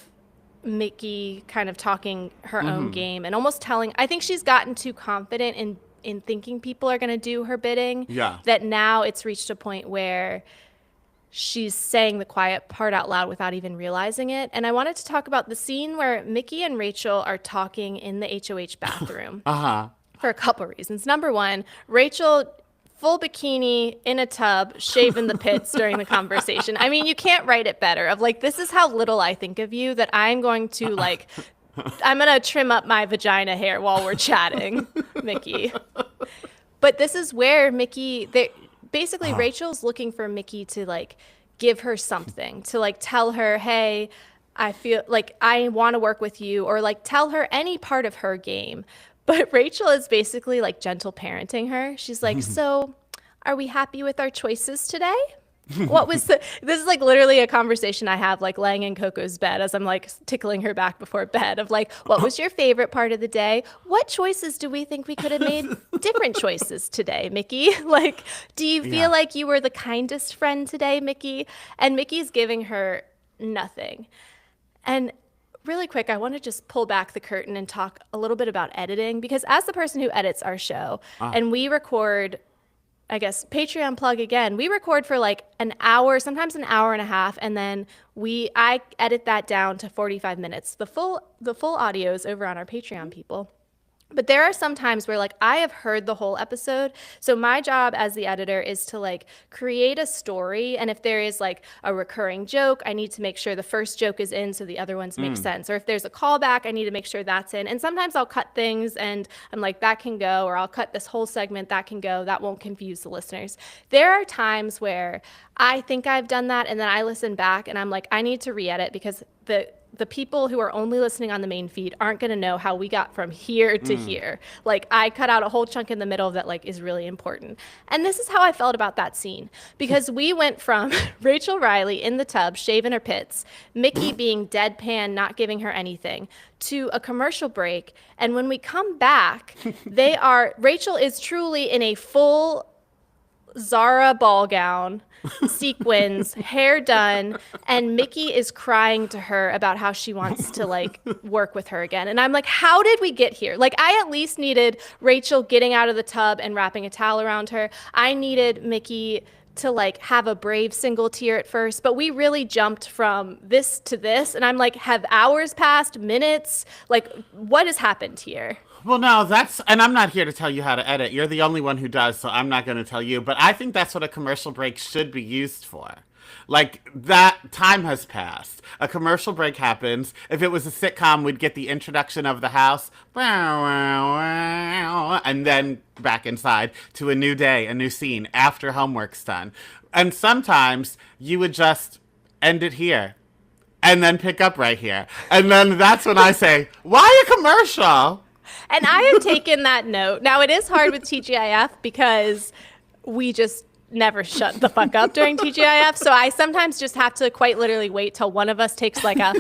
Mickey kind of talking her own game and almost telling, I think she's gotten too confident in thinking people are going to do her bidding Yeah. that now it's reached a point where she's saying the quiet part out loud without even realizing it. And I wanted to talk about the scene where Mickey and Rachel are talking in the HOH bathroom Uh-huh. for a couple reasons. Number one, Rachel full bikini in a tub, shaving the pits during the conversation. I mean, you can't write it better of like, this is how little I think of you that I'm going to like, I'm going to trim up my vagina hair while we're chatting, Mickey. But this is where basically Rachel's looking for Mickey to like give her something, to like tell her, hey, I feel like I want to work with you, or like tell her any part of her game. But Rachel is basically like gentle parenting her. She's like, so are we happy with our choices today? This is like literally a conversation I have like laying in Coco's bed as I'm like tickling her back before bed of like, what was your favorite part of the day? What choices do we think we could have made different choices today, Mickey? Like, do you Yeah. feel like you were the kindest friend today, Mickey? And Mickey's giving her nothing. And really quick, I want to just pull back the curtain and talk a little bit about editing because as the person who edits our show and we record, I guess Patreon plug again. We record for like an hour, sometimes an hour and a half, and then I edit that down to 45 minutes. The full audio is over on our Patreon people. But there are some times where like I have heard the whole episode. So my job as the editor is to like create a story. And if there is like a recurring joke, I need to make sure the first joke is in so the other ones make sense. Or if there's a callback, I need to make sure that's in. And sometimes I'll cut things and I'm like, that can go, or I'll cut this whole segment, that can go. That won't confuse the listeners. There are times where I think I've done that and then I listen back and I'm like, I need to re-edit because the people who are only listening on the main feed aren't going to know how we got from here to here. Like I cut out a whole chunk in the middle that like is really important. And this is how I felt about that scene because we went from Rachel Riley in the tub, shaving her pits, Mickey being deadpan, not giving her anything, to a commercial break. And when we come back, Rachel is truly in a full Zara ball gown, sequins, hair done, and Mickey is crying to her about how she wants to like work with her again. And I'm like, how did we get here? Like I at least needed Rachel getting out of the tub and wrapping a towel around her. I needed Mickey to like have a brave single tear at first, but we really jumped from this to this. And I'm like, have hours passed, minutes? Like what has happened here? Well, no, and I'm not here to tell you how to edit. You're the only one who does, so I'm not going to tell you. But I think that's what a commercial break should be used for. Like, that time has passed. A commercial break happens. If it was a sitcom, we'd get the introduction of the house, and then back inside to a new day, a new scene, after homework's done. And sometimes you would just end it here. And then pick up right here. And then that's when I say, why a commercial? And I have taken that note. Now, it is hard with TGIF because we just never shut the fuck up during TGIF. So I sometimes just have to quite literally wait till one of us takes like a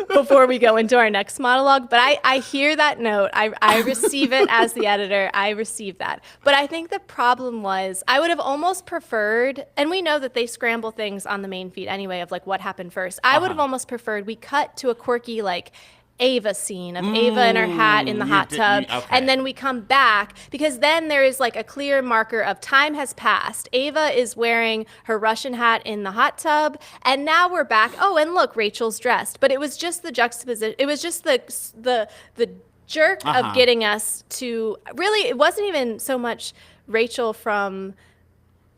before we go into our next monologue. But I hear that note. I receive it as the editor. I receive that. But I think the problem was I would have almost preferred, and we know that they scramble things on the main feed anyway of like what happened first. I would have almost preferred we cut to a quirky like Ava scene of Ava in her hat in the hot tub. Okay. And then we come back because then there is like a clear marker of time has passed. Ava is wearing her Russian hat in the hot tub. And now we're back. Oh, and look, Rachel's dressed. But it was just the juxtaposition. It was just the jerk of getting us to really, it wasn't even so much Rachel from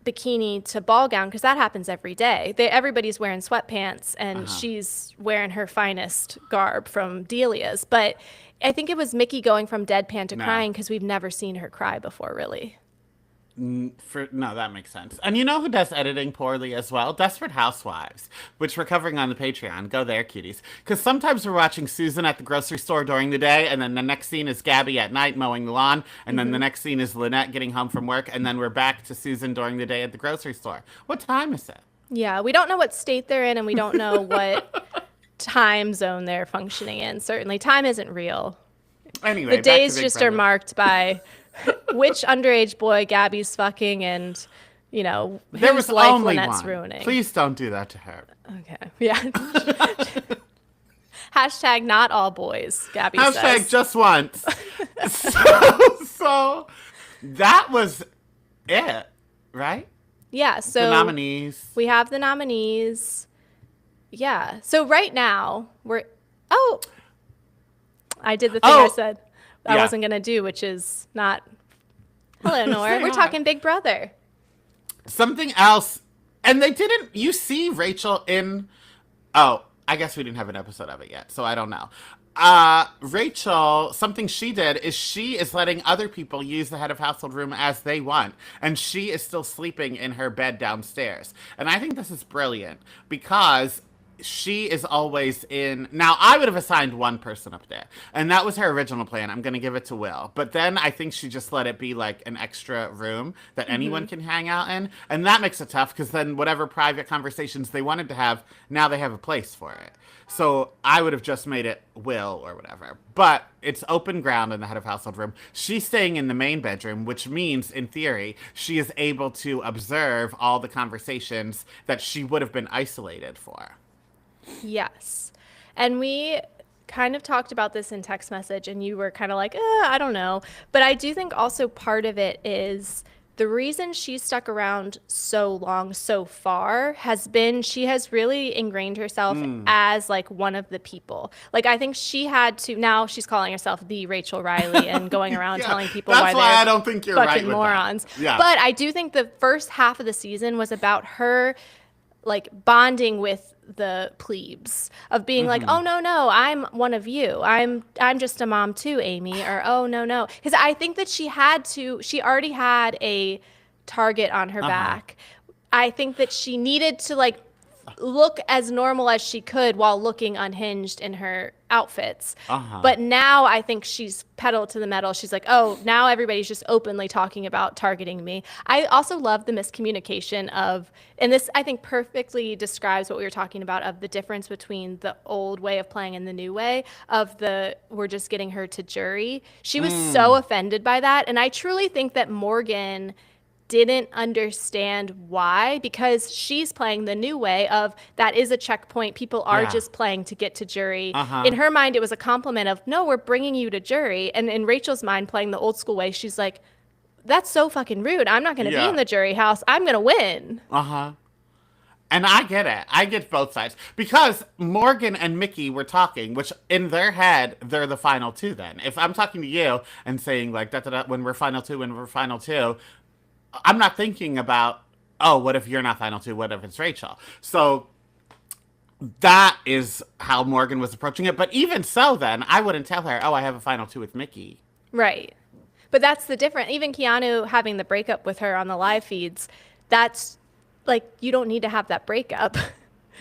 bikini to ball gown, because that happens every day. Everybody's wearing sweatpants and she's wearing her finest garb from Delia's. But I think it was Mickey going from deadpan to crying because we've never seen her cry before, really. No, that makes sense. And you know who does editing poorly as well? Desperate Housewives, which we're covering on the Patreon. Go there, cuties. Because sometimes we're watching Susan at the grocery store during the day, and then the next scene is Gabby at night mowing the lawn, and then the next scene is Lynette getting home from work, and then we're back to Susan during the day at the grocery store. What time is it? Yeah, we don't know what state they're in, and we don't know what time zone they're functioning in. Certainly, time isn't real. Anyway, the days just are marked by which underage boy Gabby's fucking and, you know, there was life only Lynette's one. Ruining. Please don't do that to her. Okay. Yeah. Hashtag not all boys, Gabby Hashtag says. just once. so that was it, right? Yeah. So the nominees. We have the nominees. Yeah. So right now I did the thing I said I wasn't going to do, which is not. Hello, Nora. We're talking Big Brother. Something else. And they didn't. You see Rachel in. Oh, I guess we didn't have an episode of it yet, so I don't know. Rachel, something she did is she is letting other people use the head of household room as they want. And she is still sleeping in her bed downstairs. And I think this is brilliant because she is always in. Now, I would have assigned one person up there, and that was her original plan. I'm going to give it to Will. But then I think she just let it be like an extra room that anyone can hang out in. And that makes it tough because then whatever private conversations they wanted to have, now they have a place for it. So I would have just made it Will or whatever. But it's open ground in the head of household room. She's staying in the main bedroom, which means, in theory, she is able to observe all the conversations that she would have been isolated for. Yes. And we kind of talked about this in text message, and you were kind of like, I don't know. But I do think also part of it is the reason she stuck around so long so far has been she has really ingrained herself as like one of the people. Like I think she had to, now she's calling herself the Rachel Riley and going around telling people that's why why they're I don't think you're fucking right with morons. That. Yeah. But I do think the first half of the season was about her like bonding with the plebes of being like, oh no, I'm one of you. I'm just a mom too, Amy. Or oh no. Because I think that she already had a target on her back. I think that she needed to like look as normal as she could while looking unhinged in her outfits. But now I think she's pedaled to the metal. She's like, oh, now everybody's just openly talking about targeting me. I also love the miscommunication of, and this I think perfectly describes what we were talking about of the difference between the old way of playing and the new way of we're just getting her to jury. She was so offended by that. And I truly think that Morgan didn't understand why, because she's playing the new way of that is a checkpoint. People are just playing to get to jury. In her mind, it was a compliment of, no, we're bringing you to jury. And in Rachel's mind, playing the old school way, she's like, that's so fucking rude. I'm not going to be in the jury house. I'm going to win. And I get it. I get both sides. Because Morgan and Mickey were talking, which in their head, they're the final two then. If I'm talking to you and saying like, when we're final two, I'm not thinking about, oh, what if you're not final two? What if it's Rachel? So that is how Morgan was approaching it. But even so, then, I wouldn't tell her, oh, I have a final two with Mickey. Right. But that's the difference. Even Keanu having the breakup with her on the live feeds, that's like, you don't need to have that breakup.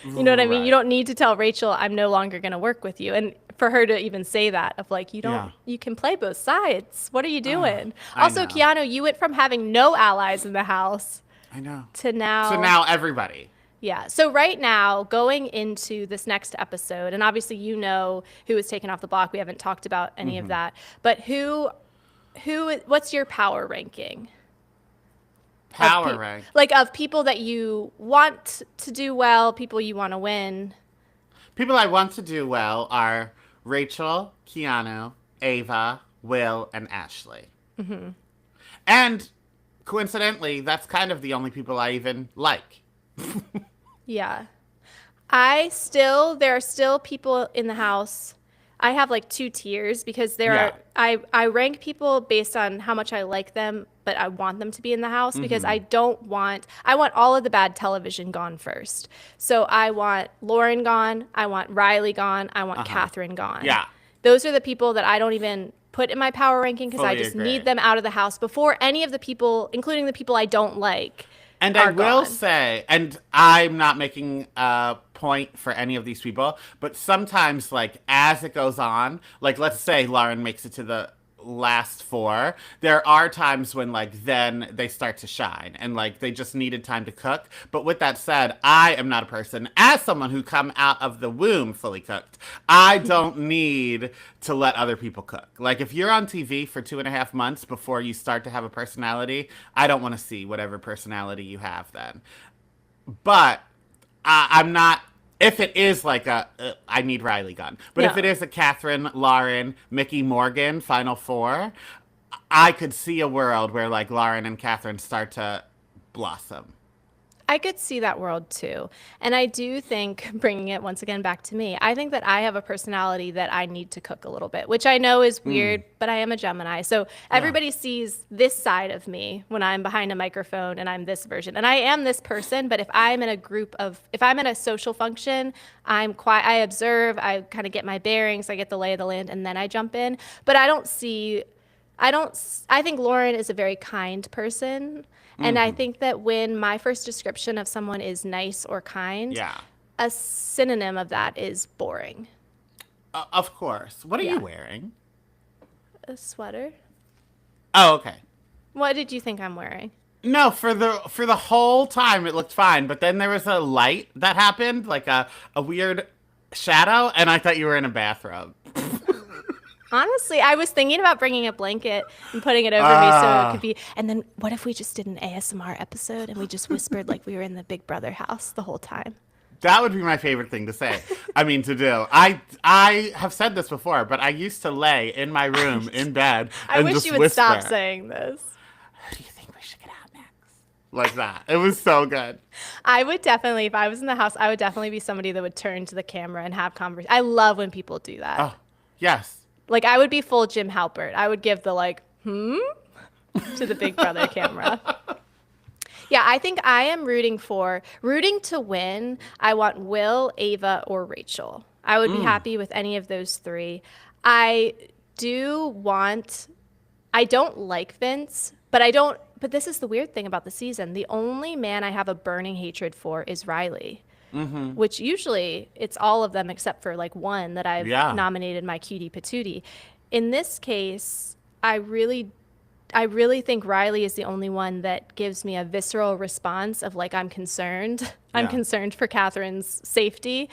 You know what I mean? You don't need to tell Rachel, I'm no longer going to work with you. And for her to even say that of like, you can play both sides. What are you doing? Also, Keanu, you went from having no allies in the house. I know. To now everybody. Yeah. So right now, going into this next episode, and obviously you know who was taken off the block. We haven't talked about any of that. But what's your power ranking? Rank. Like of people that you want to do well, people you want to win. People I want to do well are Rachel, Keanu, Ava, Will, and Ashley. And coincidentally, that's kind of the only people I even like. Yeah. There are still people in the house. I have like two tiers because Yeah. I rank people based on how much I like them, but I want them to be in the house because I want all of the bad television gone first. So I want Lauren gone, I want Riley gone, I want Catherine gone. Yeah. Those are the people that I don't even put in my power ranking because I Fully just agree. need them out of the house before any of the people, including the people I don't like, And are I will gone. say, and I'm not making a point for any of these people, but sometimes, like, as it goes on, like, let's say Lauren makes it to the last four, there are times when, like, then they start to shine and, like, they just needed time to cook. But with that said, I am not a person, as someone who come out of the womb fully cooked, I don't need to let other people cook. Like, if you're on TV for 2.5 months before you start to have a personality, I don't want to see whatever personality you have then. But I'm not. If it is like I need Riley gone. But if No. it is a Catherine, Lauren, Mickey Morgan, Final Four, I could see a world where like Lauren and Catherine start to blossom. I could see that world too. And I do think, bringing it once again back to me, I think that I have a personality that I need to cook a little bit, which I know is weird, but I am a Gemini. So everybody sees this side of me when I'm behind a microphone and I'm this version. And I am this person, but if I'm in if I'm in a social function, I'm quiet, I observe, I kind of get my bearings, I get the lay of the land, and then I jump in. But I think Lauren is a very kind person. And I think that when my first description of someone is nice or kind, Yeah. a synonym of that is boring. Of course. What are Yeah. you wearing? A sweater? Oh, okay. What did you think I'm wearing? No, for the whole time it looked fine, but then there was a light that happened, like a weird shadow, and I thought you were in a bathrobe. Honestly, I was thinking about bringing a blanket and putting it over me so it could be. And then what if we just did an ASMR episode and we just whispered like we were in the Big Brother house the whole time? That would be my favorite thing to say. I mean, to do. I have said this before, but I used to lay in my room in bed I and wish just you would whisper, stop saying this. "Who do you think we should get out next?" Like that. It was so good. I would definitely, if I was in the house, I would definitely be somebody that would turn to the camera and have conversation. I love when people do that. Oh, yes. Like I would be full Jim Halpert. I would give the like, to the Big Brother camera. Yeah, I think I am rooting to win. I want Will, Ava, or Rachel. I would be happy with any of those three. I don't like Vince, but this is the weird thing about the season. The only man I have a burning hatred for is Riley. Which usually it's all of them except for like one that I've nominated my cutie patootie. In this case, I really think Riley is the only one that gives me a visceral response of like I'm concerned. I'm concerned for Catherine's safety.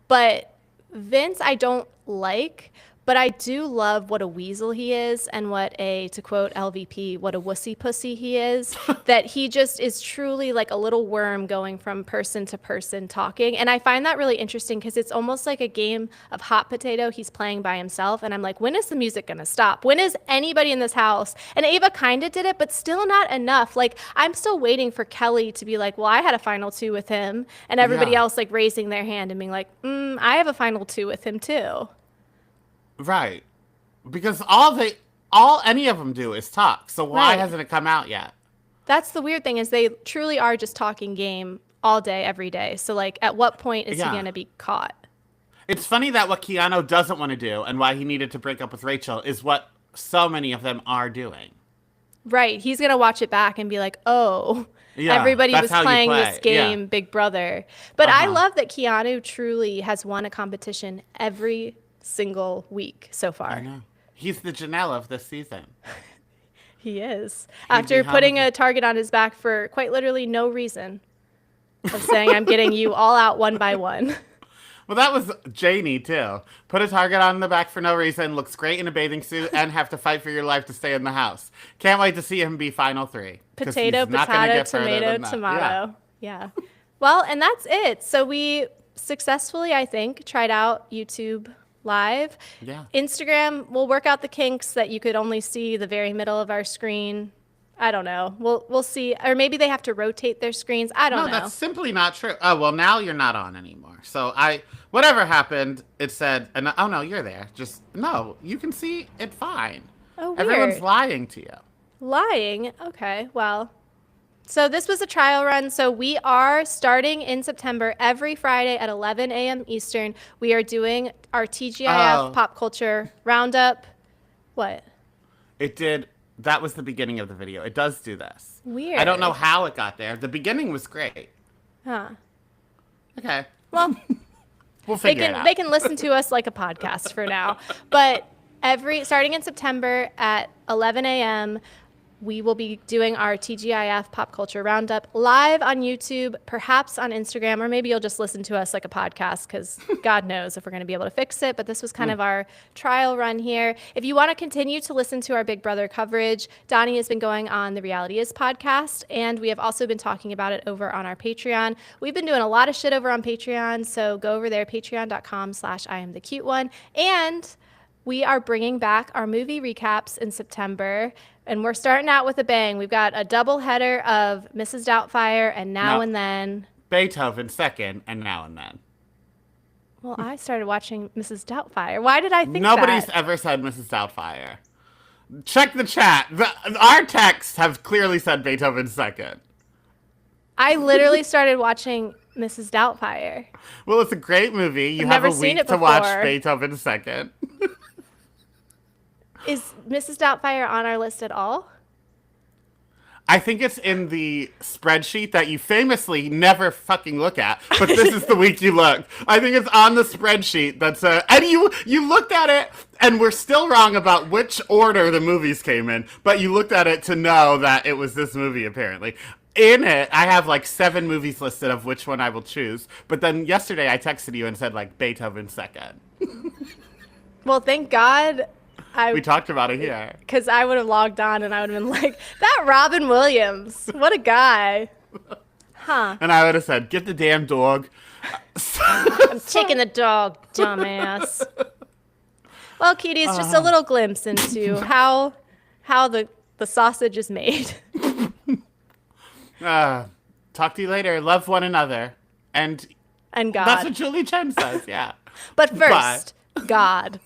But Vince I don't like, but I do love what a weasel he is and to quote LVP, what a wussy pussy he is. That he just is truly like a little worm going from person to person talking. And I find that really interesting because it's almost like a game of hot potato he's playing by himself. And I'm like, when is the music going to stop? When is anybody in this house? And Ava kind of did it, but still not enough. Like, I'm still waiting for Kelly to be like, well, I had a final two with him. And everybody else like raising their hand and being like, I have a final two with him too. Right. Because all any of them do is talk. So why hasn't it come out yet? That's the weird thing is they truly are just talking game all day, every day. So like at what point is he going to be caught? It's funny that what Keanu doesn't want to do and why he needed to break up with Rachel is what so many of them are doing. Right. He's going to watch it back and be like, oh, everybody was playing this game, Big Brother. But I love that Keanu truly has won a competition every single week so far. I know. He's the Janelle of this season. He is. After putting a target on his back for quite literally no reason of saying, I'm getting you all out one by one. Well, that was Janie, too. Put a target on the back for no reason, looks great in a bathing suit, and have to fight for your life to stay in the house. Can't wait to see him be final three. Potato, tomato. Yeah. Well, and that's it. So we successfully, I think, tried out YouTube live. Yeah. Instagram, we'll work out the kinks that you could only see the very middle of our screen. I don't know. We'll see. Or maybe they have to rotate their screens. I don't No, know. that's simply not true. Oh, well, now you're not on anymore. So whatever happened, it said, and oh no, you're there. Just, no, you can see it fine. Oh, weird. Everyone's lying to you. Lying? Okay, well. So this was a trial run. So we are starting in September every Friday at 11 a.m. Eastern. We are doing our TGIF pop culture roundup. What? It did. That was the beginning of the video. It does do this. Weird. I don't know how it got there. The beginning was great. Huh. Okay. Well, We'll figure it out. they can listen to us like a podcast for now. But starting in September at 11 a.m., we will be doing our TGIF Pop Culture Roundup live on YouTube, perhaps on Instagram, or maybe you'll just listen to us like a podcast because God knows if we're going to be able to fix it. But this was kind of our trial run here. If you want to continue to listen to our Big Brother coverage, Donnie has been going on the Reality Is podcast, and we have also been talking about it over on our Patreon. We've been doing a lot of shit over on Patreon, so go over there, patreon.com/IamTheCuteOne. And we are bringing back our movie recaps in September. And we're starting out with a bang. We've got a double header of Mrs. Doubtfire and Now and Then. Beethoven second and Now and Then. Well, I started watching Mrs. Doubtfire. Why did I think Nobody's that? ever said Mrs. Doubtfire. Check the chat. Our texts have clearly said Beethoven second. I literally started watching Mrs. Doubtfire. Well, it's a great movie. You I've have never a seen week it to watch before. Beethoven second. Is Mrs. Doubtfire on our list at all? I think it's in the spreadsheet that you famously never fucking look at, but this is the week you look. I think it's on the spreadsheet that's and you looked at it and we're still wrong about which order the movies came in, but you looked at it to know that it was this movie apparently. In it, I have like 7 movies listed of which one I will choose, but then yesterday I texted you and said like Beethoven second. Well, thank God. We talked about it here. Because I would have logged on and I would have been like, that Robin Williams, what a guy. Huh. And I would have said, get the damn dog. I'm taking the dog, dumbass. Well, cuties, just a little glimpse into how the sausage is made. Talk to you later. Love one another. And God. that's what Julie Chen says, yeah. But first, God.